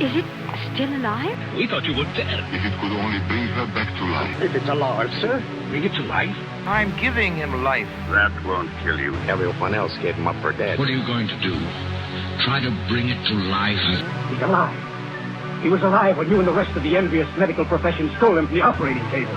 Is it still alive? We thought you were dead. If it could only bring her back to life. If it's alive, sir, bring it to life. I'm giving him life. That won't kill you. Everyone else gave him up for dead. What are you going to do? Try to bring it to life? He's alive. He was alive when you and the rest of the envious medical profession stole him from the operating table.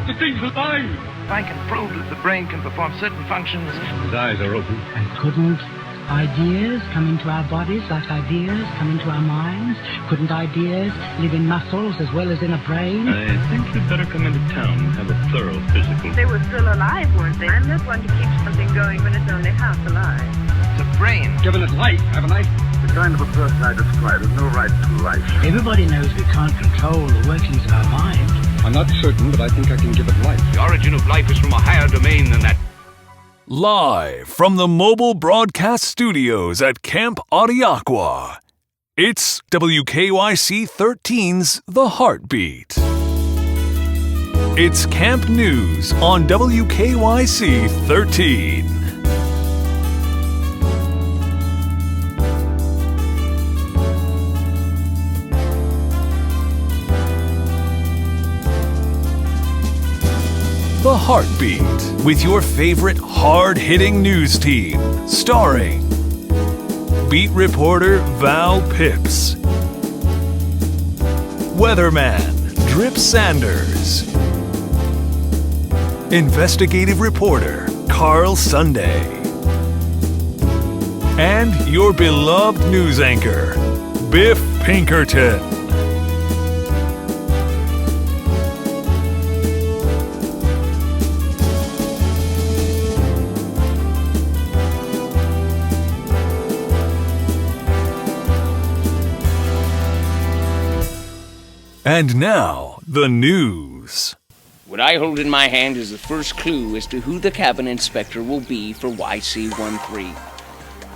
The thing's alive! I can prove that the brain can perform certain functions. His eyes are open. And couldn't ideas come into our bodies like ideas come into our minds? Couldn't ideas live in muscles as well as in a brain? I think you'd better come into town and have a thorough physical. They were still alive, weren't they? I'm not one to keep something going when it's only half alive. The brain. Given it life, haven't I? The kind of a person I describe has no right to life. Everybody knows we can't control the workings of our mind. I'm not certain, but I think I can give it life. The origin of life is from a higher domain than that. Live from the mobile broadcast studios at Camp Otiaqua, it's WKYC13's The Heartbeat. It's Camp News on WKYC13. The Heartbeat, with your favorite hard-hitting news team, starring beat reporter Val Pips, weatherman Drip Sanders, investigative reporter Carl Sunday, and your beloved news anchor, Biff Pinkerton. And now, the news. What I hold in my hand is the first clue as to who the cabin inspector will be for YC13.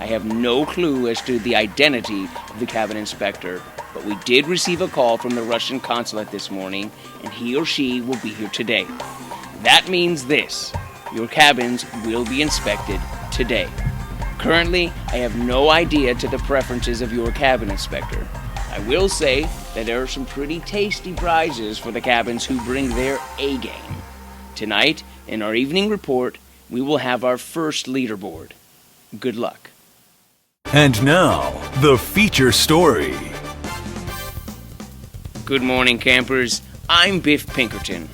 I have no clue as to the identity of the cabin inspector, but we did receive a call from the Russian consulate this morning, and he or she will be here today. That means this: your cabins will be inspected today. Currently, I have no idea to the preferences of your cabin inspector. I will say that there are some pretty tasty prizes for the cabins who bring their A-game. Tonight, in our evening report, we will have our first leaderboard. Good luck. And now, the feature story. Good morning, campers. I'm Biff Pinkerton.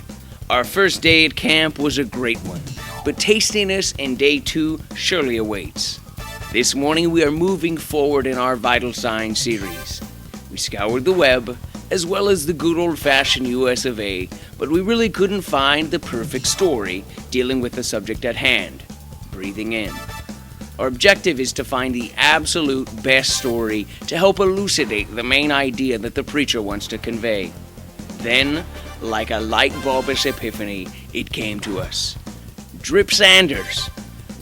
Our first day at camp was a great one, but tastiness in day 2 surely awaits. This morning we are moving forward in our Vital Signs series. We scoured the web, as well as the good old-fashioned US of A, but we really couldn't find the perfect story dealing with the subject at hand, breathing in. Our objective is to find the absolute best story to help elucidate the main idea that the preacher wants to convey. Then, like a light bulbous epiphany, it came to us. Drip Sanders.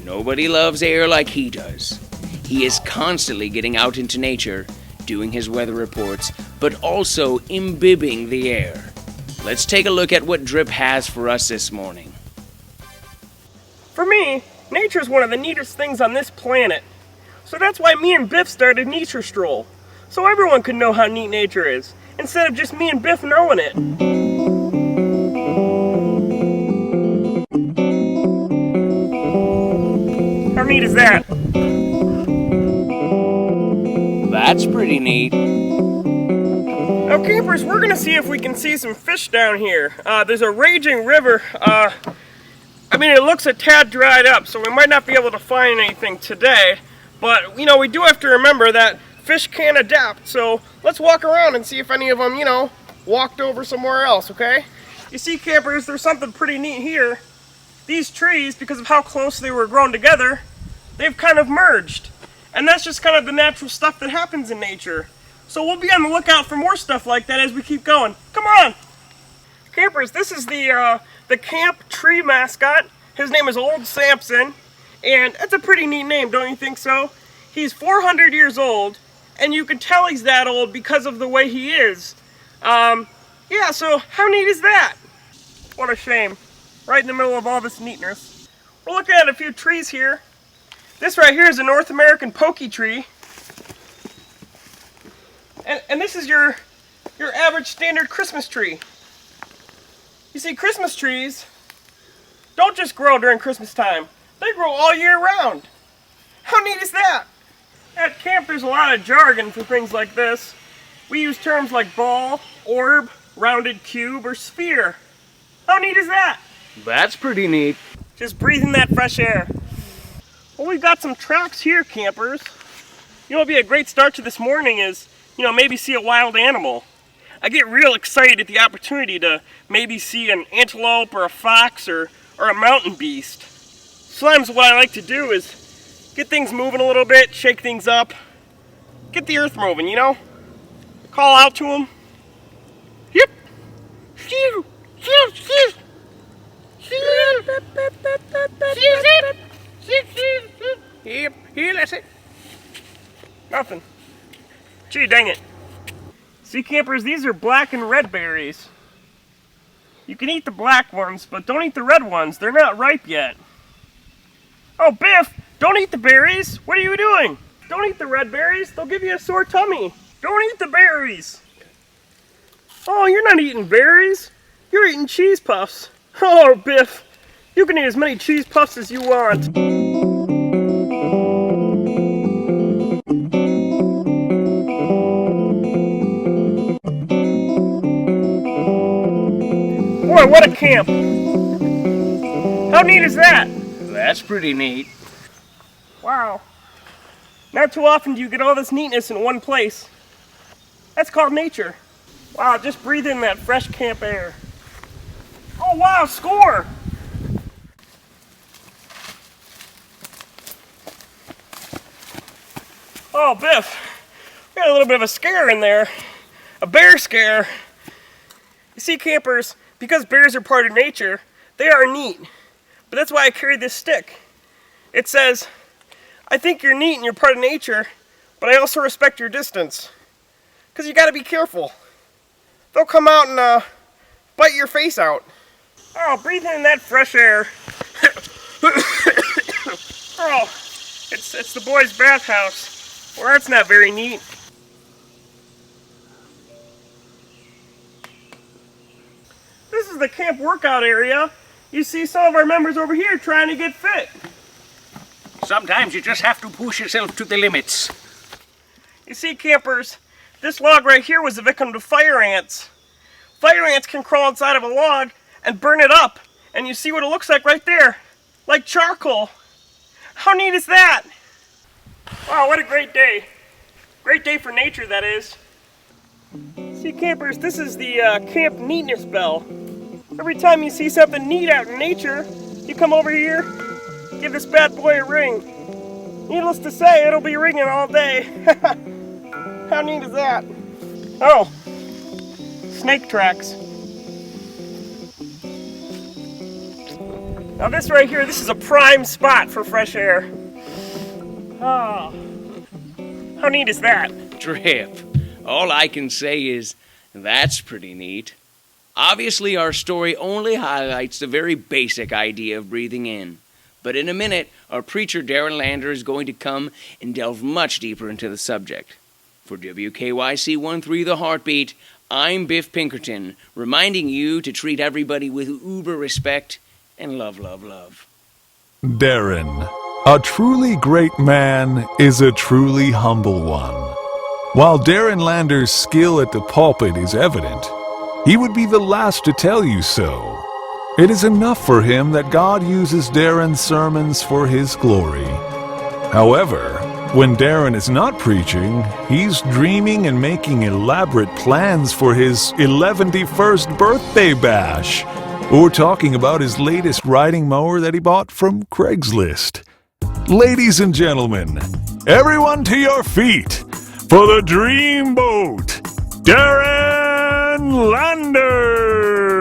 Nobody loves air like he does. He is constantly getting out into nature, doing his weather reports, but also imbibing the air. Let's take a look at what Drip has for us this morning. For me, nature is one of the neatest things on this planet. So that's why me and Biff started Neature Stroll. So everyone could know how neat nature is, instead of just me and Biff knowing it. How neat is that? That's pretty neat. Now campers, we're gonna see if we can see some fish down here. There's a raging river. It looks a tad dried up, so we might not be able to find anything today. But, we do have to remember that fish can adapt. So let's walk around and see if any of them, walked over somewhere else, okay? You see, campers, there's something pretty neat here. These trees, because of how close they were grown together, they've kind of merged. And that's just kind of the natural stuff that happens in nature. So we'll be on the lookout for more stuff like that as we keep going. Come on! Campers, this is the camp tree mascot. His name is Old Samson. And that's a pretty neat name, don't you think so? He's 400 years old, and you can tell he's that old because of the way he is. So how neat is that? What a shame. Right in the middle of all this neatness. We're looking at a few trees here. This right here is a North American pokey tree. And this is your average standard Christmas tree. You see, Christmas trees don't just grow during Christmas time. They grow all year round. How neat is that? At camp, there's a lot of jargon for things like this. We use terms like ball, orb, rounded cube, or sphere. How neat is that? That's pretty neat. Just breathing that fresh air. Well, we've got some tracks here, campers. You know what would be a great start to this morning is, maybe see a wild animal. I get real excited at the opportunity to maybe see an antelope or a fox or a mountain beast. Sometimes what I like to do is get things moving a little bit, shake things up, get the earth moving, Call out to them. Yep. Yep, here, that's it. Nothing. Gee, dang it. See, campers, these are black and red berries. You can eat the black ones, but don't eat the red ones. They're not ripe yet. Oh, Biff, don't eat the berries. What are you doing? Don't eat the red berries. They'll give you a sore tummy. Don't eat the berries. Oh, you're not eating berries. You're eating cheese puffs. Oh, Biff, you can eat as many cheese puffs as you want. Boy, what a camp! How neat is that? That's pretty neat. Wow. Not too often do you get all this neatness in one place. That's called nature. Wow, just breathe in that fresh camp air. Oh wow, score! Oh, Biff, we got a little bit of a scare in there. A bear scare. You see, campers, because bears are part of nature, they are neat. But that's why I carry this stick. It says, I think you're neat and you're part of nature, but I also respect your distance. Because you got to be careful. They'll come out and bite your face out. Oh, breathe in that fresh air. Oh, it's the boys' bathhouse. Well, that's not very neat. This is the camp workout area. You see some of our members over here trying to get fit. Sometimes you just have to push yourself to the limits. You see, campers, this log right here was a victim to fire ants. Fire ants can crawl inside of a log and burn it up. And you see what it looks like right there. Like charcoal. How neat is that? Wow, what a great day. Great day for nature, that is. See, campers, this is the camp neatness bell. Every time you see something neat out in nature, you come over here, give this bad boy a ring. Needless to say, it'll be ringing all day. How neat is that? Oh, snake tracks. Now this right here, this is a prime spot for fresh air. Oh, how neat is that? Drip. All I can say is, that's pretty neat. Obviously, our story only highlights the very basic idea of breathing in. But in a minute, our preacher Darren Lander is going to come and delve much deeper into the subject. For WKYC13 The Heartbeat, I'm Biff Pinkerton, reminding you to treat everybody with uber respect and love, love, love. Darren, a truly great man is a truly humble one. While Darren Lander's skill at the pulpit is evident, he would be the last to tell you so. It is enough for him that God uses Darren's sermons for his glory. However, when Darren is not preaching, he's dreaming and making elaborate plans for his 11th birthday bash, or talking about his latest riding mower that he bought from Craigslist. Ladies and gentlemen, everyone to your feet for the Dreamboat, Darren Lander!